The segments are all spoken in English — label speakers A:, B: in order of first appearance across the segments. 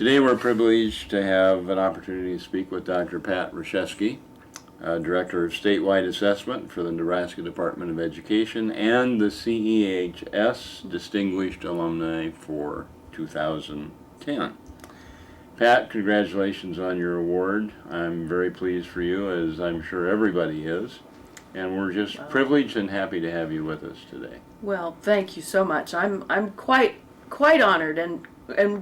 A: Today we're privileged to have an opportunity to speak with Dr. Pat Roschewski, Director of Statewide Assessment for the Nebraska Department of Education and the CEHS Distinguished Alumni for 2010. Pat, congratulations on your award. I'm very pleased for you, as I'm sure everybody is, and we're just privileged and happy to have you with us today.
B: Well, thank you so much. I'm quite honored and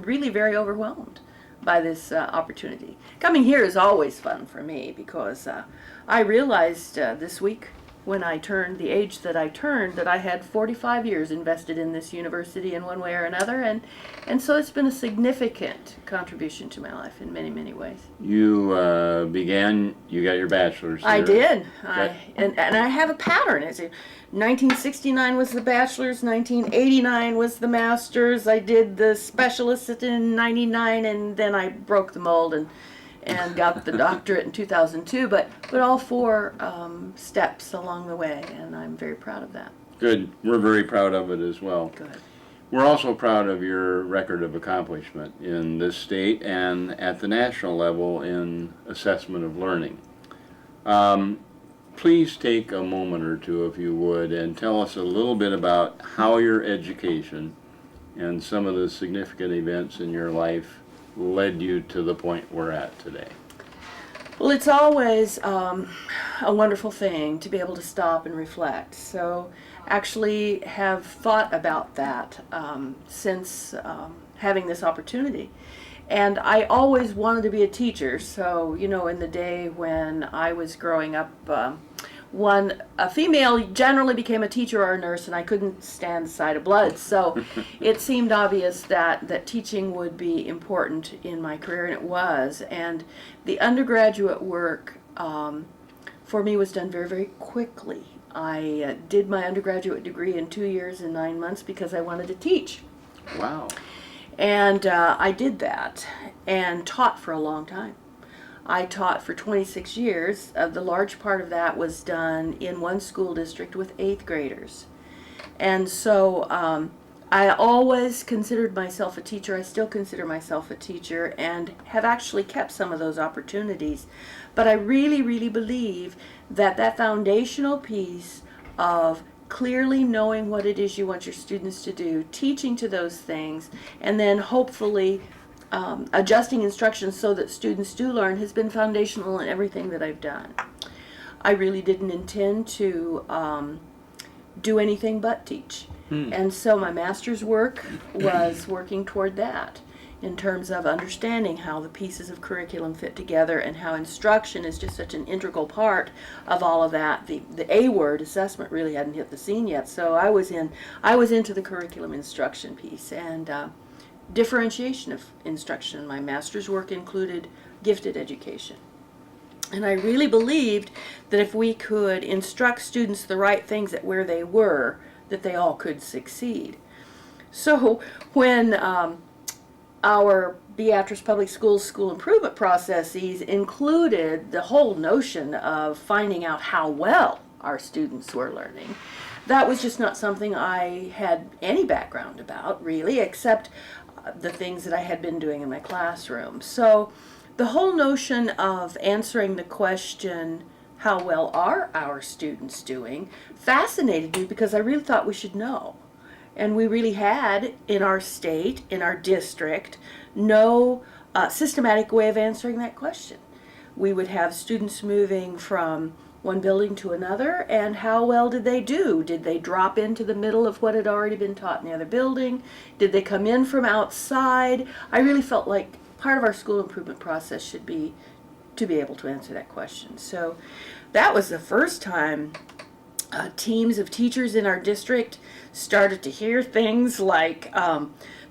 B: really very overwhelmed by this opportunity. Coming here is always fun for me because I realized this week when I turned the age that I turned that I had 45 years invested in this university in one way or another, and so it's been a significant contribution to my life in many, many ways.
A: You you got your bachelor's here.
B: I did. And I have a pattern. 1969 was the bachelor's, 1989 was the master's. I did the specialist in 99, and then I broke the mold and got the doctorate in 2002. But all four steps along the way, and I'm very proud of that.
A: Good. We're very proud of it as well.
B: Good.
A: We're also proud of your record of accomplishment in this state and at the national level in assessment of learning. Please take a moment or two, if you would, and tell us a little bit about how your education and some of the significant events in your life led you to the point we're at today.
B: Well, it's always a wonderful thing to be able to stop and reflect. So actually have thought about that since having this opportunity. And I always wanted to be a teacher. So, you know, in the day when I was growing up, a female generally became a teacher or a nurse, and I couldn't stand the sight of blood. So it seemed obvious that teaching would be important in my career, and it was. And the undergraduate work for me was done very, very quickly. I did my undergraduate degree in 2 years and 9 months because I wanted to teach.
A: Wow.
B: And I did that and taught for a long time. I taught for 26 years. The large part of that was done in one school district with 8th graders. And so I always considered myself a teacher. I still consider myself a teacher and have actually kept some of those opportunities. But I really, really believe that foundational piece of clearly knowing what it is you want your students to do, teaching to those things, and then hopefully adjusting instruction so that students do learn has been foundational in everything that I've done. I really didn't intend to do anything but teach. And so my master's work was working toward that in terms of understanding how the pieces of curriculum fit together and how instruction is just such an integral part of all of that. The A word, assessment, really hadn't hit the scene yet, so I was into the curriculum instruction piece and differentiation of instruction. My master's work included gifted education. And I really believed that if we could instruct students the right things at where they were, that they all could succeed. So when our Beatrice Public Schools school improvement processes included the whole notion of finding out how well our students were learning, that was just not something I had any background about, really, except the things that I had been doing in my classroom. So the whole notion of answering the question, how well are our students doing, fascinated me because I really thought we should know. And we really had, in our state, in our district, no systematic way of answering that question. We would have students moving from one building to another, and how well did they do? Did they drop into the middle of what had already been taught in the other building? Did they come in from outside? I really felt like part of our school improvement process should be to be able to answer that question. So that was the first time teams of teachers in our district started to hear things like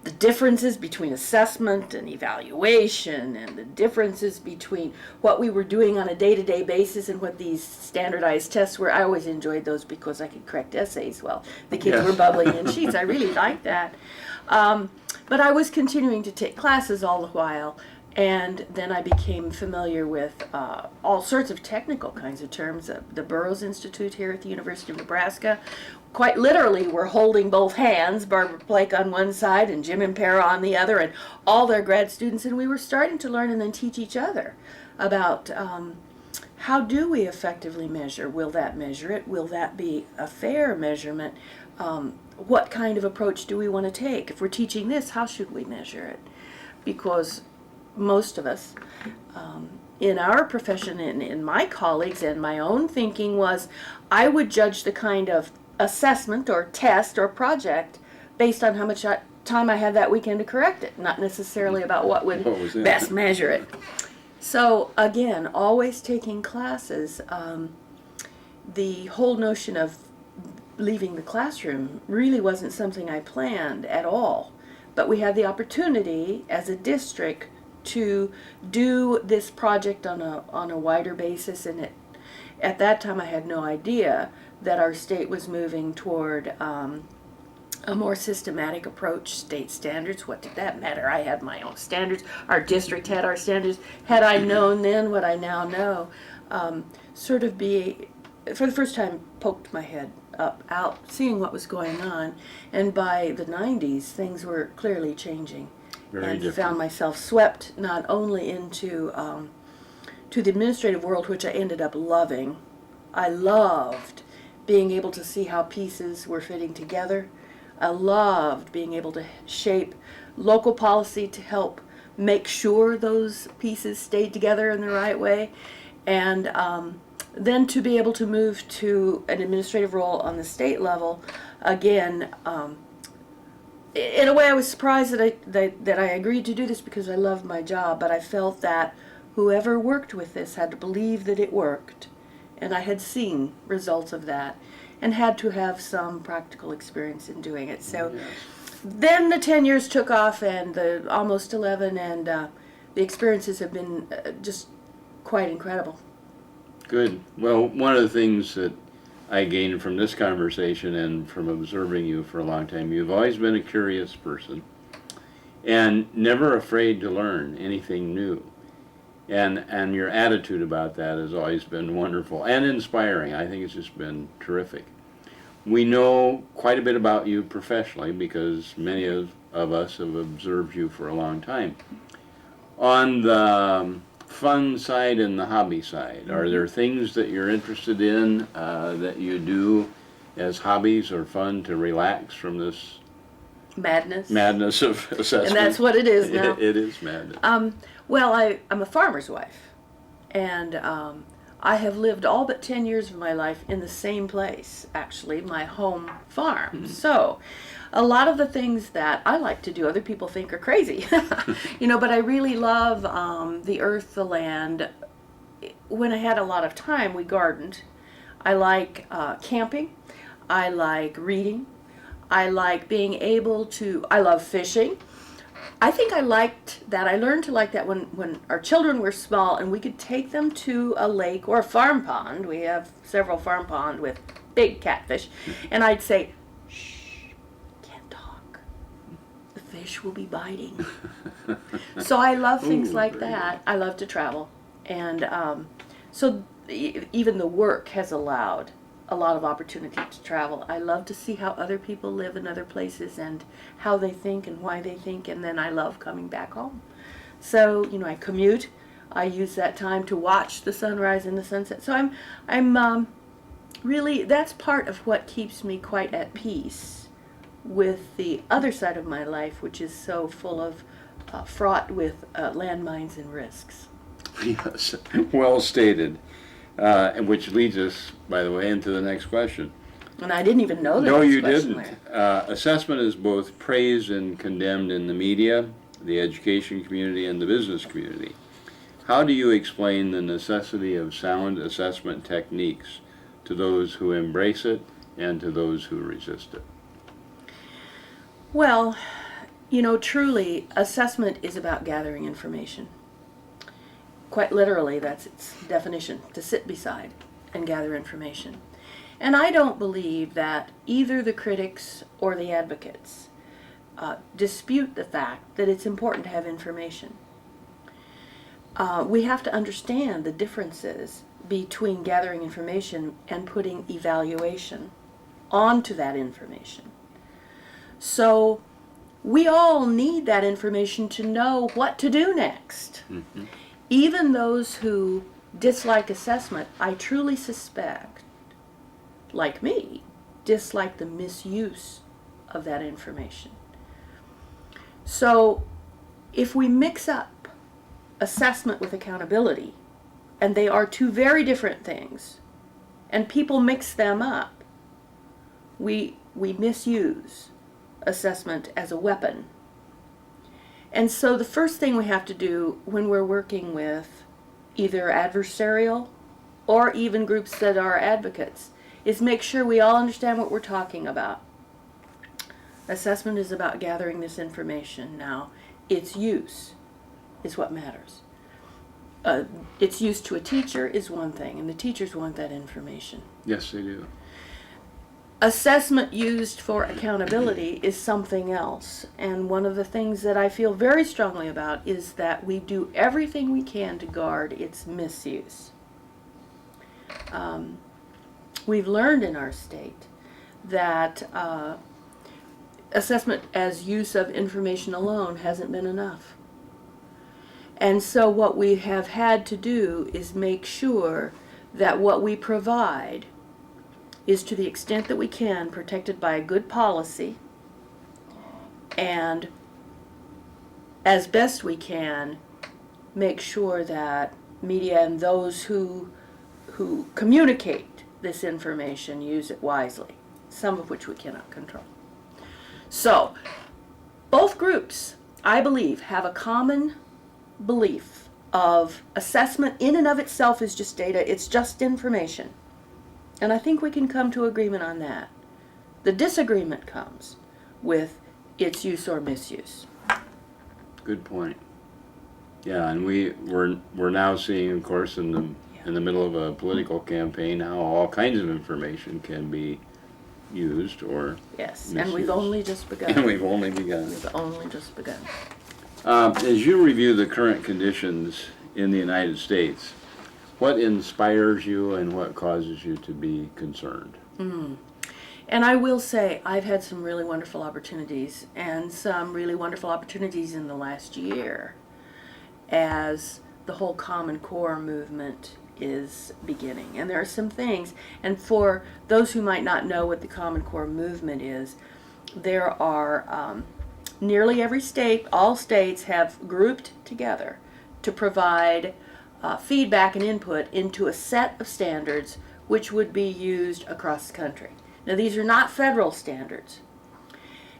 B: the differences between assessment and evaluation and the differences between what we were doing on a day-to-day basis and what these standardized tests were. I always enjoyed those because I could correct essays while the kids were bubbling in sheets. I really liked that. But I was continuing to take classes all the while And then I became familiar with all sorts of technical kinds of terms. The Burroughs Institute here at the University of Nebraska, quite literally, were holding both hands, Barbara Blake on one side and Jim Impera on the other, and all their grad students, and we were starting to learn and then teach each other about how do we effectively measure? Will that measure it? Will that be a fair measurement? What kind of approach do we want to take? If we're teaching this, how should we measure it? Because most of us in our profession, in my colleagues and my own thinking was, I would judge the kind of assessment or test or project based on how much time I had that weekend to correct it, not necessarily about what would best measure it. So again, always taking classes, the whole notion of leaving the classroom really wasn't something I planned at all. But we had the opportunity as a district to do this project on a wider basis, and at that time I had no idea that our state was moving toward a more systematic approach, state standards. What did that matter? I had my own standards. Our district had our standards. Had I known then what I now know, sort of for the first time, poked my head out, seeing what was going on. And by the 90s, things were clearly changing.
A: Very different.
B: Found myself swept not only into to the administrative world, which I ended up loving. I loved being able to see how pieces were fitting together. I loved being able to shape local policy to help make sure those pieces stayed together in the right way. And then to be able to move to an administrative role on the state level, again, in a way I was surprised that I agreed to do this because I loved my job, but I felt that whoever worked with this had to believe that it worked. And I had seen results of that and had to have some practical experience in doing it. So then the 10 years took off, and the almost 11, and the experiences have been just quite incredible.
A: Good. Well, one of the things that I gained from this conversation and from observing you for a long time, you've always been a curious person and never afraid to learn anything new. And your attitude about that has always been wonderful and inspiring. I think it's just been terrific. We know quite a bit about you professionally because many of us have observed you for a long time. On the fun side and the hobby side, are there things that you're interested in that you do as hobbies or fun to relax from this madness of assessment?
B: And that's what it is now.
A: It is madness.
B: Well, I'm a farmer's wife, and I have lived all but 10 years of my life in the same place, actually, my home farm. Mm-hmm. So a lot of the things that I like to do, other people think are crazy, but I really love the earth, the land. When I had a lot of time, we gardened. I like camping. I like reading. I like being able to, I love fishing. I think I learned to like that when our children were small and we could take them to a lake or a farm pond. We have several farm ponds with big catfish. And I'd say, shh, can't talk. The fish will be biting. So I love things like that. I love to travel. And so even the work has allowed a lot of opportunity to travel. I love to see how other people live in other places and how they think and why they think, and then I love coming back home. So, I commute. I use that time to watch the sunrise and the sunset. So I'm really, that's part of what keeps me quite at peace with the other side of my life, which is so full of, fraught with landmines and risks.
A: Yes, well stated. Which leads us, by the way, into the next question.
B: And I didn't even know that.
A: No, you didn't. Assessment is both praised and condemned in the media, the education community, and the business community. How do you explain the necessity of sound assessment techniques to those who embrace it and to those who resist it?
B: Well, truly, assessment is about gathering information. Quite literally, that's its definition, to sit beside and gather information. And I don't believe that either the critics or the advocates dispute the fact that it's important to have information. we have to understand the differences between gathering information and putting evaluation onto that information. So we all need that information to know what to do next.
A: Mm-hmm.
B: Even those who dislike assessment, I truly suspect, like me, dislike the misuse of that information. So if we mix up assessment with accountability, and they are two very different things, and people mix them up, we misuse assessment as a weapon. And so the first thing we have to do when we're working with either adversarial or even groups that are advocates is make sure we all understand what we're talking about. Assessment is about gathering this information. Now, its use is what matters. Its use to a teacher is one thing, and the teachers want that information.
A: Yes, they do.
B: Assessment used for accountability is something else. And one of the things that I feel very strongly about is that we do everything we can to guard its misuse. We've learned in our state that assessment as use of information alone hasn't been enough. And so what we have had to do is make sure that what we provide is, to the extent that we can, protected by a good policy, and as best we can, make sure that media and those who communicate this information use it wisely, some of which we cannot control. So, both groups, I believe, have a common belief of assessment in and of itself is just data, it's just information. And I think we can come to agreement on that. The disagreement comes with its use or misuse.
A: Good point. Yeah, and we're now seeing, of course, in the middle of a political campaign, how all kinds of information can be used or
B: Yes,
A: misused.
B: and we've only just begun.
A: And we've only begun.
B: We've only just begun.
A: As you review the current conditions in the United States, what inspires you and what causes you to be concerned?
B: And I will say, I've had some really wonderful opportunities, and some really wonderful opportunities in the last year as the whole Common Core movement is beginning. And there are some things, and for those who might not know what the Common Core movement is, there are nearly every state, all states have grouped together to provide feedback and input into a set of standards which would be used across the country. Now, these are not federal standards,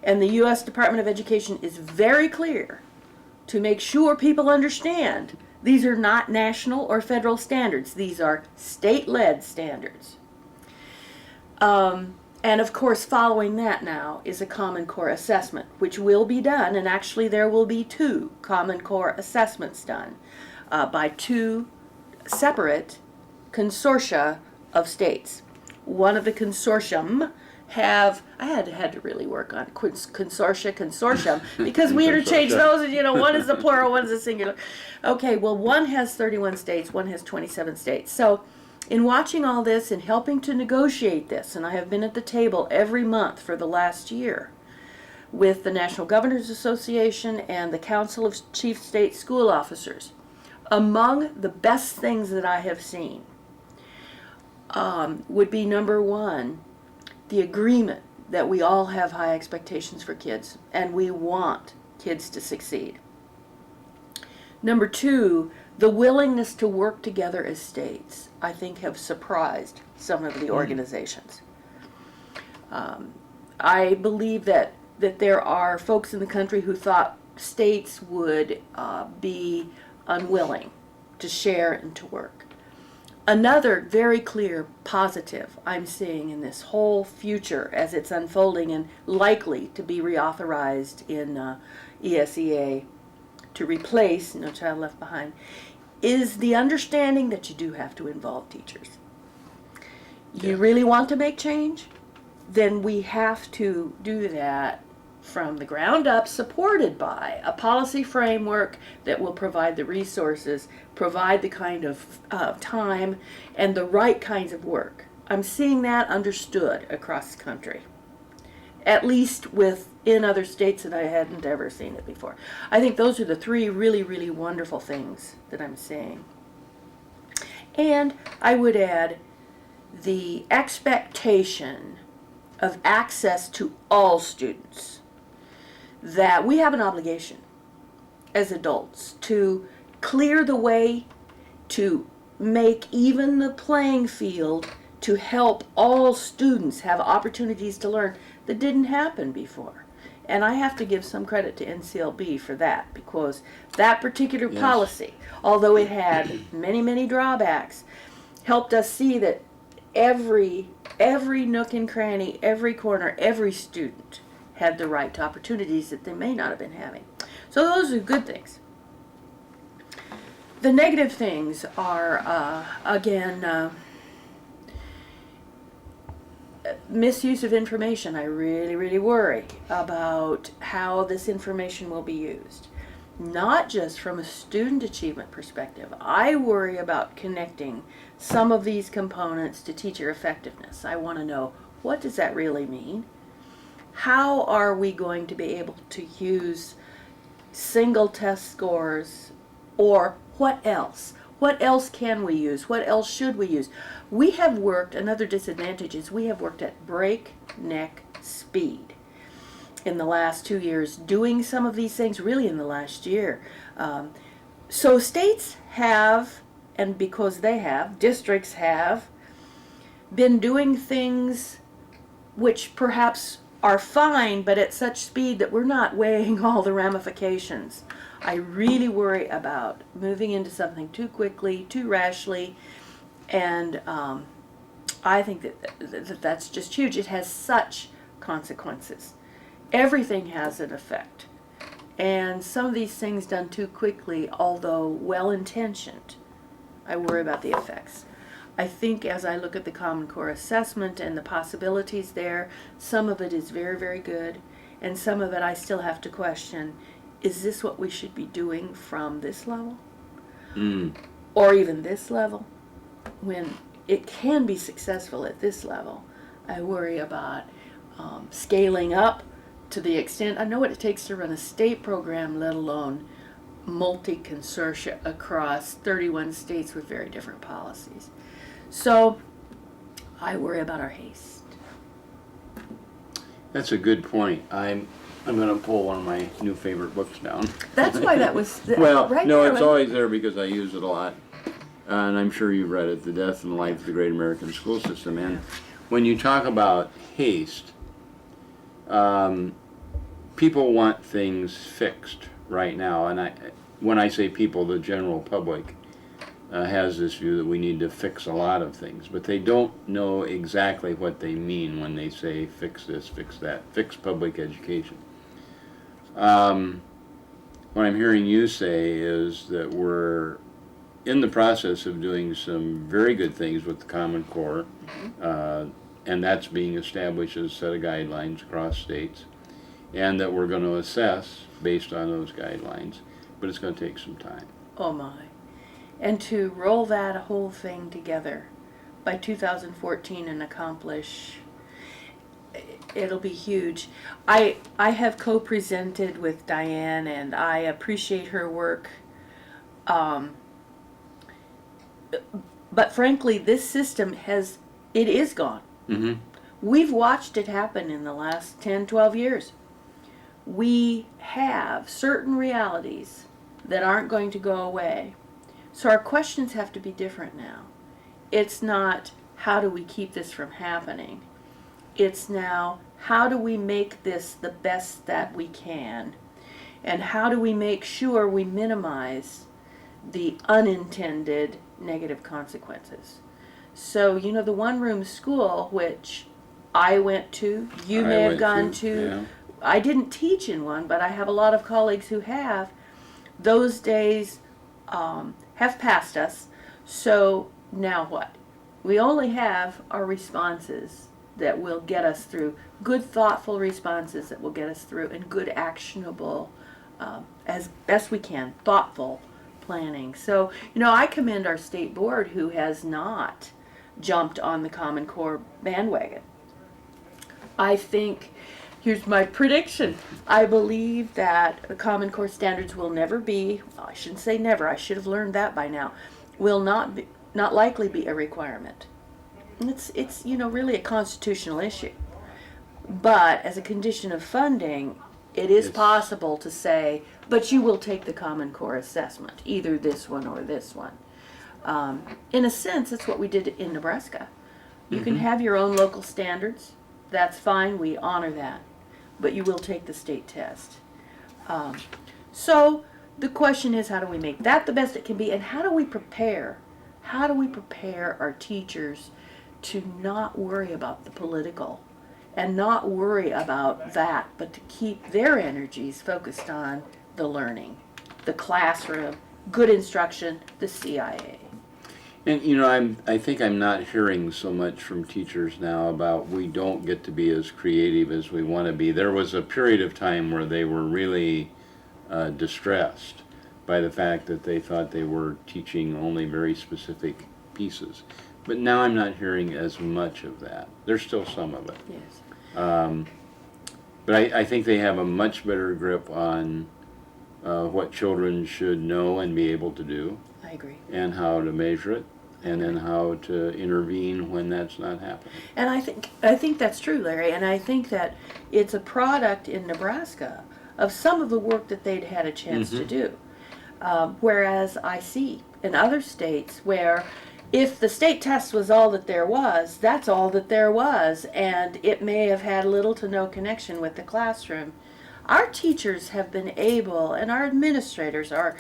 B: and the U.S. Department of Education is very clear to make sure people understand these are not national or federal standards. These are state-led standards. And of course, following that now is a Common Core assessment, which will be done, and actually there will be 2 Common Core assessments done by 2 separate consortia of states. One of the consortium I had to really work on consortium, because we interchange those, and one is the plural, one is the singular. Okay, well, one has 31 states, one has 27 states. So in watching all this and helping to negotiate this, and I have been at the table every month for the last year with the National Governors Association and the Council of Chief State School Officers, among the best things that I have seen would be, number 1, the agreement that we all have high expectations for kids, and we want kids to succeed. Number 2, the willingness to work together as states, I think, have surprised some of the organizations. I believe that there are folks in the country who thought states would be unwilling to share and to work. Another very clear positive I'm seeing in this whole future as it's unfolding and likely to be reauthorized in ESEA to replace No Child Left Behind is the understanding that you do have to involve teachers. You really want to make change? Then we have to do that from the ground up, supported by a policy framework that will provide the resources, provide the kind of time, and the right kinds of work. I'm seeing that understood across the country, at least in other states that I hadn't ever seen it before. I think those are the three really, really wonderful things that I'm seeing. And I would add the expectation of access to all students, that we have an obligation as adults to clear the way, to make even the playing field, to help all students have opportunities to learn that didn't happen before. And I have to give some credit to NCLB for that, because that particular
A: Yes.
B: policy, although it had many, many drawbacks, helped us see that every nook and cranny, every corner, every student had the right to opportunities that they may not have been having. So those are good things. The negative things are, again, misuse of information. I really, really worry about how this information will be used. Not just from a student achievement perspective. I worry about connecting some of these components to teacher effectiveness. I want to know, what does that really mean? How are we going to be able to use single test scores, or what else? What else can we use? What else should we use? We have worked, another disadvantage is we have worked at breakneck speed in the last 2 years, doing some of these things really in the last year. So states have, and because they have, districts have been doing things which perhaps are fine, but at such speed that we're not weighing all the ramifications. I really worry about moving into something too quickly, too rashly, and I think that's just huge. It has such consequences. Everything has an effect. And some of these things done too quickly, although well-intentioned, I worry about the effects. I think as I look at the Common Core assessment and the possibilities there, some of it is very, very good, and some of it I still have to question, is this what we should be doing from this level? Or even this level? When it can be successful at this level, I worry about scaling up to the extent, I know what it takes to run a state program, let alone multi-consortia across 31 states with very different policies. So I worry about our haste.
A: That's a good point. I'm going to pull one of my new favorite books down.
B: That's why that was
A: Well,
B: right
A: no,
B: there.
A: it's always there because I use it a lot. And I'm sure you've read it, The Death and Life of the Great American School System. And when you talk about haste, people want things fixed right now. And when I say people, the general public has this view that we need to fix a lot of things. But they don't know exactly what they mean when they say fix this, fix that, fix public education. What I'm hearing you say is that we're in the process of doing some very good things with the Common Core, and that's being established as a set of guidelines across states, and that we're going to assess based on those guidelines, but it's going to take some time.
B: Oh my. And to roll that whole thing together by 2014 and accomplish, it'll be huge. I have co-presented with Diane, and I appreciate her work. But frankly, this system it is gone.
A: Mm-hmm.
B: We've watched it happen in the last 10, 12 years. We have certain realities that aren't going to go away. So our questions have to be different now. It's not, how do we keep this from happening? It's now, how do we make this the best that we can? And how do we make sure we minimize the unintended negative consequences? So, the one-room school, which I went to, you may have gone to.
A: Yeah.
B: I didn't teach in one, but I have a lot of colleagues who have. Those days have passed us. So now what? We only have our responses that will get us through, good thoughtful responses that will get us through, and good actionable, as best we can, thoughtful planning. So, I commend our state board who has not jumped on the Common Core bandwagon. I think, here's my prediction, I believe that the Common Core standards will never be, I shouldn't say never, I should have learned that by now, will not likely be a requirement. It's really a constitutional issue. But as a condition of funding, it is possible to say, but you will take the Common Core assessment, either this one or this one. In a sense, that's what we did in Nebraska. You can have your own local standards. That's fine. We honor that. But you will take the state test. So the question is, how do we make that the best it can be? And how do we prepare? How do we prepare our teachers to not worry about the political and not worry about that, but to keep their energies focused on the learning, the classroom, good instruction, the CIA?
A: And I think I'm not hearing so much from teachers now about we don't get to be as creative as we want to be. There was a period of time where they were really distressed by the fact that they thought they were teaching only very specific pieces. But now I'm not hearing as much of that. There's still some of it.
B: Yes.
A: But I think they have a much better grip on what children should know and be able to do.
B: I agree.
A: And how to measure it, and then how to intervene when that's not happening.
B: And I think that's true, Larry, and I think that it's a product in Nebraska of some of the work that they'd had a chance to do. Whereas I see in other states where if the state test was all that there was, that's all that there was, and it may have had little to no connection with the classroom. Our teachers have been able, and our administrators are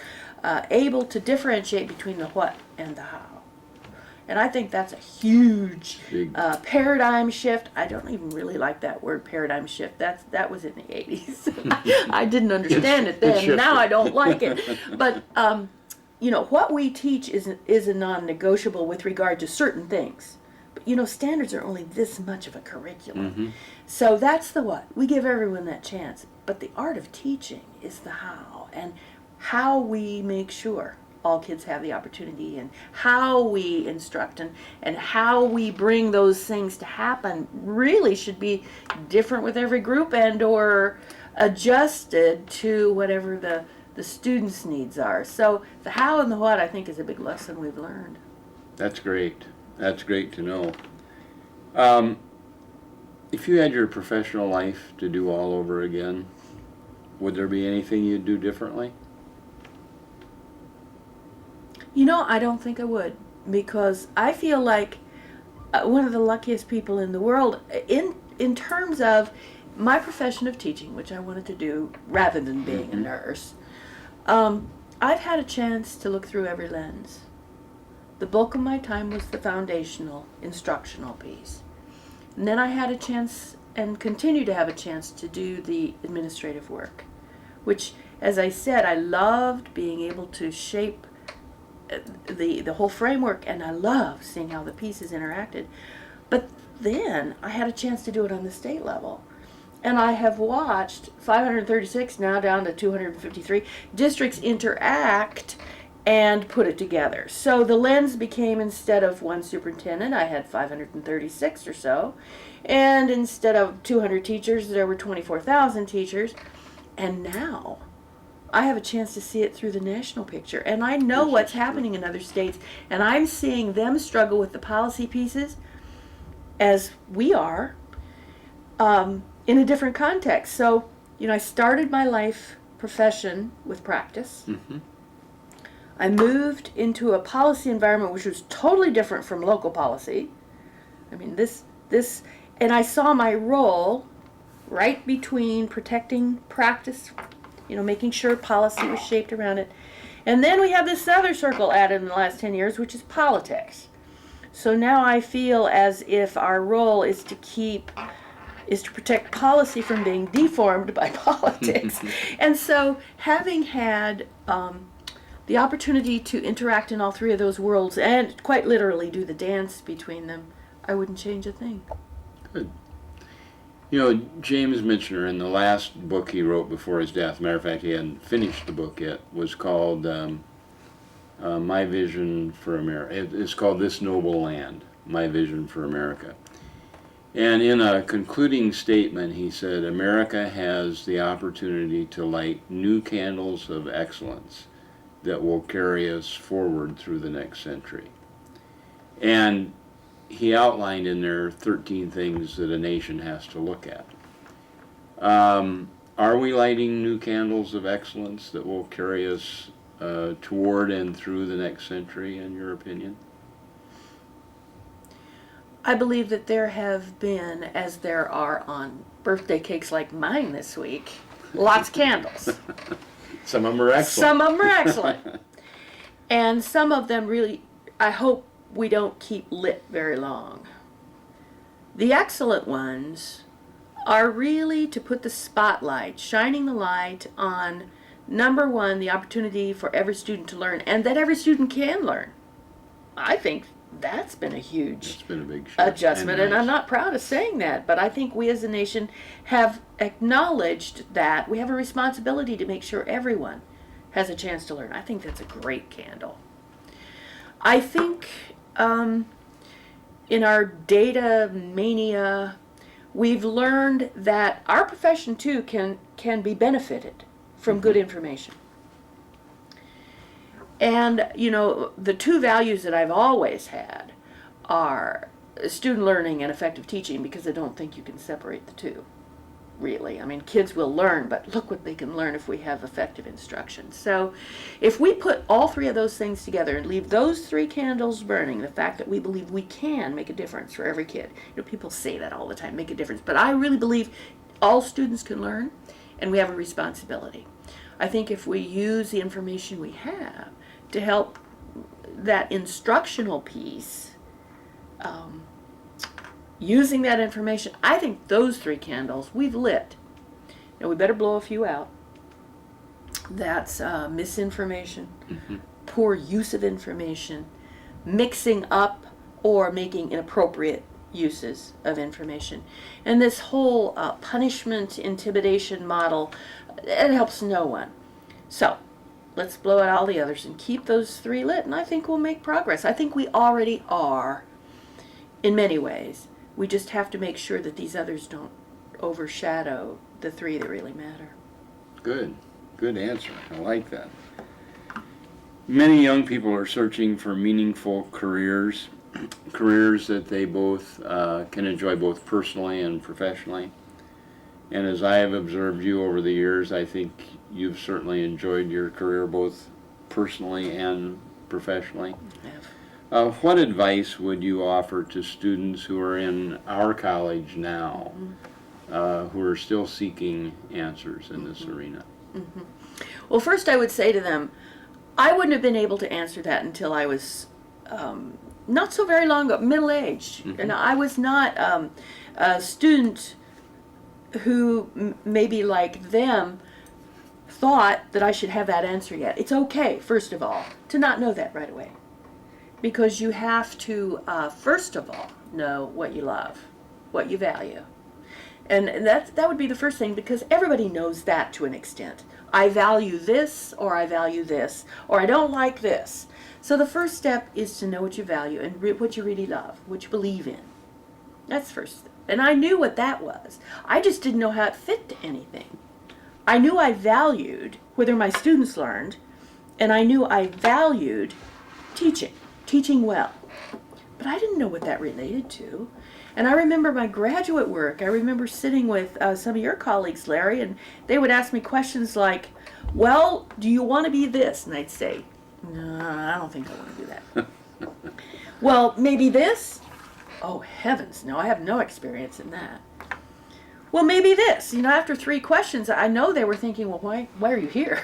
B: able to differentiate between the what and the how. And I think that's a huge paradigm shift. I don't even really like that word, paradigm shift. That was in the 80s. I didn't understand it then. Now I don't like it. But what we teach is a non-negotiable with regard to certain things. But standards are only this much of a curriculum. So that's the what. We give everyone that chance. But the art of teaching is the how, and how we make sure all kids have the opportunity, and how we instruct, and how we bring those things to happen really should be different with every group and or adjusted to whatever the students' needs are. So the how and the what, I think, is a big lesson we've learned.
A: That's great. That's great to know. If you had your professional life to do all over again, would there be anything you'd do differently?
B: I don't think I would, because I feel like one of the luckiest people in the world in terms of my profession of teaching, which I wanted to do rather than being a nurse. I've had a chance to look through every lens. The bulk of my time was the foundational, instructional piece. And then I had a chance, and continue to have a chance, to do the administrative work, which, as I said, I loved being able to shape the whole framework, and I love seeing how the pieces interacted. But then I had a chance to do it on the state level. And I have watched 536, now down to 253, districts interact and put it together. So the lens became, instead of one superintendent, I had 536 or so. And instead of 200 teachers, there were 24,000 teachers. And now I have a chance to see it through the national picture. And I know what's happening in other states. And I'm seeing them struggle with the policy pieces as we are, in a different context. So, I started my life profession with practice. I moved into a policy environment which was totally different from local policy. I mean, and I saw my role right between protecting practice, making sure policy was shaped around it. And then we have this other circle added in the last 10 years, which is politics. So now I feel as if our role is to protect policy from being deformed by politics. And so having had the opportunity to interact in all three of those worlds, and quite literally do the dance between them, I wouldn't change a thing.
A: Good. You know, James Michener, in the last book he wrote before his death, matter of fact, he hadn't finished the book yet, was called My Vision for America. It's called This Noble Land, My Vision for America. And in a concluding statement, he said, America has the opportunity to light new candles of excellence that will carry us forward through the next century. And he outlined in there 13 things that a nation has to look at. Are we lighting new candles of excellence that will carry us toward and through the next century, in your opinion?
B: I believe that there have been, as there are on birthday cakes like mine this week, lots of candles.
A: Some of them are excellent.
B: Some of them are excellent. And some of them really, I hope we don't keep lit very long. The excellent ones are really to put the spotlight, shining the light on, number one, the opportunity for every student to learn, and that every student can learn. I think that's been a huge
A: It's been a big shift.
B: adjustment, and
A: nice.
B: I'm not proud of saying that, but I think we as a nation have acknowledged that we have a responsibility to make sure everyone has a chance to learn. I think that's a great candle. I think in our data mania, we've learned that our profession too can be benefited from good information. And, you know, the two values that I've always had are student learning and effective teaching, because I don't think you can separate the two, really. I mean, kids will learn, but look what they can learn if we have effective instruction. So if we put all three of those things together and leave those three candles burning, the fact that we believe we can make a difference for every kid. You know, people say that all the time, make a difference. But I really believe all students can learn, and we have a responsibility. I think if we use the information we have to help that instructional piece, using that information, I think those three candles we've lit. Now we better blow a few out. That's misinformation, poor use of information, mixing up or making inappropriate uses of information. And this whole punishment, intimidation model, it helps no one. So let's blow out all the others and keep those three lit, and I think we'll make progress. I think we already are in many ways. We just have to make sure that these others don't overshadow the three that really matter.
A: Good. Good answer. I like that. Many young people are searching for meaningful careers, careers that they both can enjoy both personally and professionally. And as I have observed you over the years, I think you've certainly enjoyed your career both personally and professionally. What advice would you offer to students who are in our college now, who are still seeking answers in this arena?
B: Well, first I would say to them, I wouldn't have been able to answer that until I was not so very long ago, middle-aged. And I was not a student who maybe like them thought that I should have that answer yet. It's okay, first of all, to not know that right away. Because you have to, first of all, know what you love, what you value. And that would be the first thing, because everybody knows that to an extent. I value this, or I value this, or I don't like this. So the first step is to know what you value and what you really love, what you believe in. That's first. And I knew what that was. I just didn't know how it fit to anything. I knew I valued whether my students learned, and I knew I valued teaching well. But I didn't know what that related to. And I remember my graduate work, I remember sitting with some of your colleagues, Larry, and they would ask me questions like, well, do you want to be this? And I'd say, no, I don't think I want to do that. Well, maybe this? Oh, heavens, no, I have no experience in that. Well, maybe this. You know, after 3 questions, I know they were thinking, well, why are you here?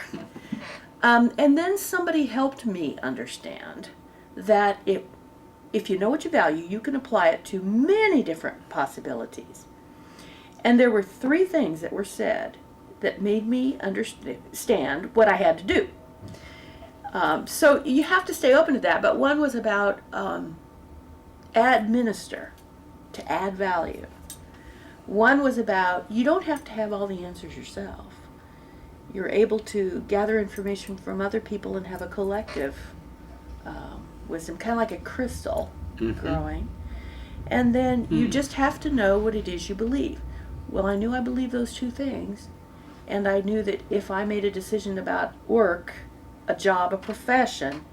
B: And then somebody helped me understand that if you know what you value, you can apply it to many different possibilities. And there were 3 things that were said that made me understand what I had to do. So you have to stay open to that, but one was about administer, to add value. One was about you don't have to have all the answers yourself. You're able to gather information from other people and have a collective wisdom, kind of like a crystal growing. And then you just have to know what it is you believe. Well, I knew I believed those two things, and I knew that if I made a decision about work, a job, a profession,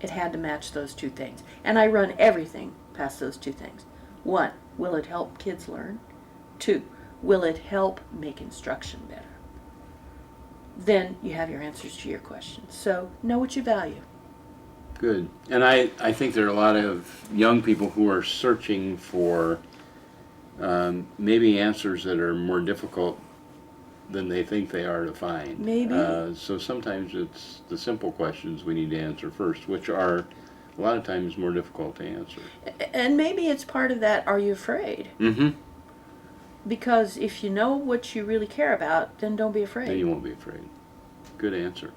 B: it had to match those two things. And I run everything past those two things. One, will it help kids learn? Two, will it help make instruction better? Then you have your answers to your questions. So know what you value.
A: Good. And I think there are a lot of young people who are searching for maybe answers that are more difficult than they think they are to find.
B: Maybe.
A: So sometimes it's the simple questions we need to answer first, which are a lot of times more difficult to answer.
B: And maybe it's part of that, are you afraid?
A: Mm-hmm.
B: Because if you know what you really care about, then don't be afraid.
A: Then you won't be afraid. Good answer.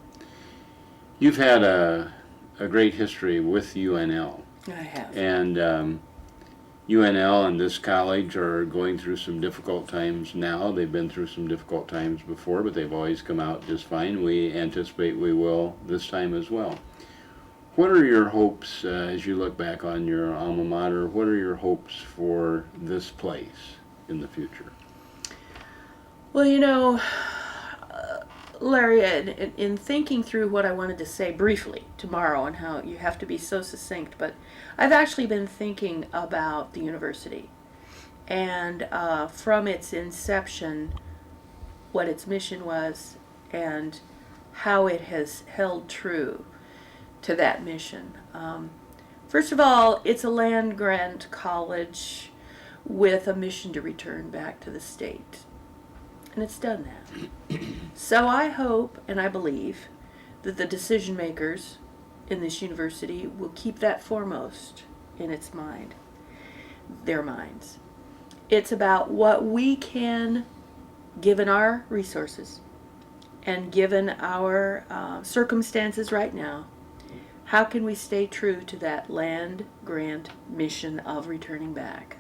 A: You've had a great history with UNL.
B: I have.
A: And UNL and this college are going through some difficult times now. They've been through some difficult times before, but they've always come out just fine. We anticipate we will this time as well. What are your hopes as you look back on your alma mater? What are your hopes for this place in the future?
B: Well, you know, Larry, in thinking through what I wanted to say briefly tomorrow and how you have to be so succinct, but I've actually been thinking about the university and from its inception, what its mission was and how it has held true to that mission. First of all, it's a land-grant college with a mission to return back to the state. And it's done that. So I hope and I believe that the decision makers in this university will keep that foremost in its mind, their minds. It's about what we can, given our resources and given our circumstances right now, how can we stay true to that land grant mission of returning back?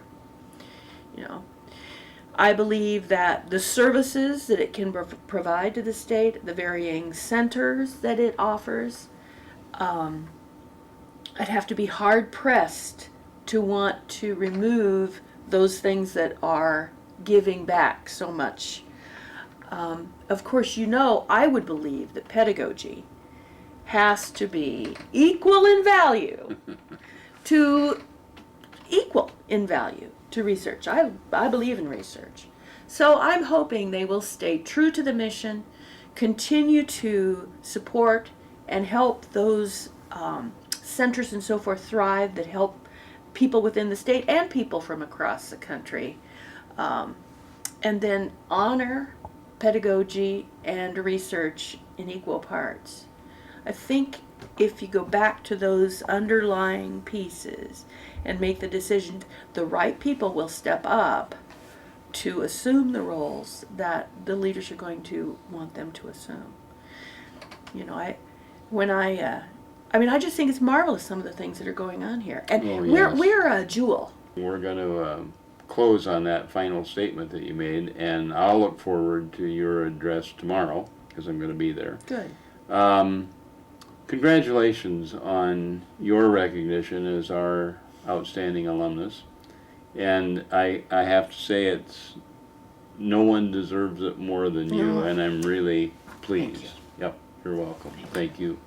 B: You know, I believe that the services that it can provide to the state, the varying centers that it offers, I'd have to be hard pressed to want to remove those things that are giving back so much. Of course, you know, I would believe that pedagogy has to be equal in value to research. I believe in research. So I'm hoping they will stay true to the mission, continue to support and help those centers and so forth thrive that help people within the state and people from across the country. And then honor pedagogy and research in equal parts. I think if you go back to those underlying pieces and make the decision, the right people will step up to assume the roles that the leaders are going to want them to assume. You know, I just think it's marvelous some of the things that are going on here, and we're a jewel.
A: We're going to close on that final statement that you made, and I'll look forward to your address tomorrow because I'm going to be there.
B: Good.
A: Congratulations on your recognition as our outstanding alumnus, and I have to say no one deserves it more than you, and I'm really pleased.
B: Thank you.
A: Yep, you're welcome. Thank you.